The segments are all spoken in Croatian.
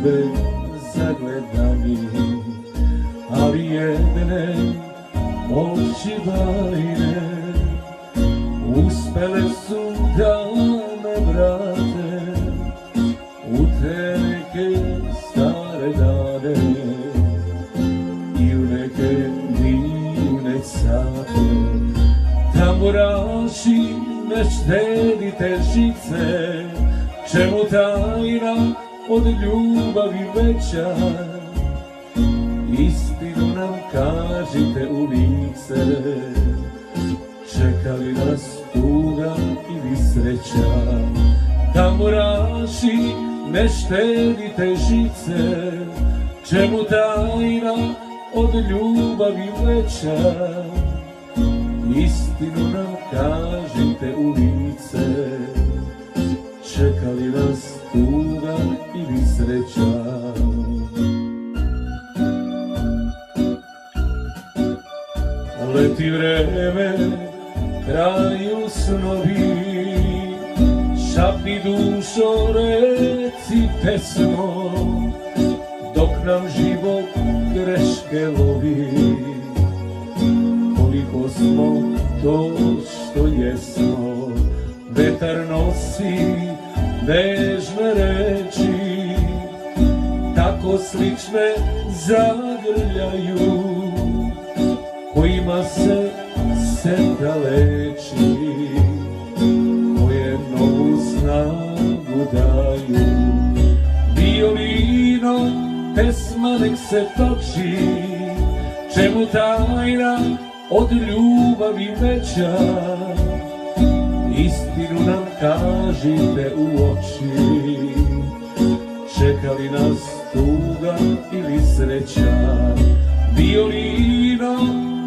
tebe zagledani, ali jedne oči bajne uspele su da me vrate u te neke stare dane i u neke divne sate. Tamburaši, ne štedite žice, čemu tajna od ljubavi veća? Istinu nam kažite u lice, čeka li nas tuga ili sreća? Tamburaši, ne štedite žice, čemu tajna od ljubavi veća? Istinu nam kažite u lice, čeka li nas tuga ili sreća? Leti vreme, traju snovi, šapni dušo, reci pesmo, dok nam život greške lovi. Koliko smo to što jesmo, vetar nosi nežne reči, tako slične zagrljaju, kojima se seta leči, koje novu snagu daju. Violino, pesma nek se toči, čemu tajna od ljubavi veća? Istinu nam kažite u oči, čeka li nas tuga ili sreća? Violino,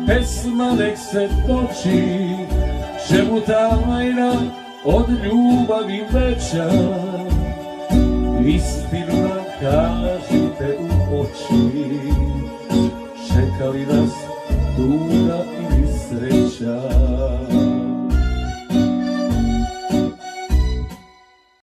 pesma nek se toči, čemu tajna od ljubavi veća? Istinu nam kažite u oči,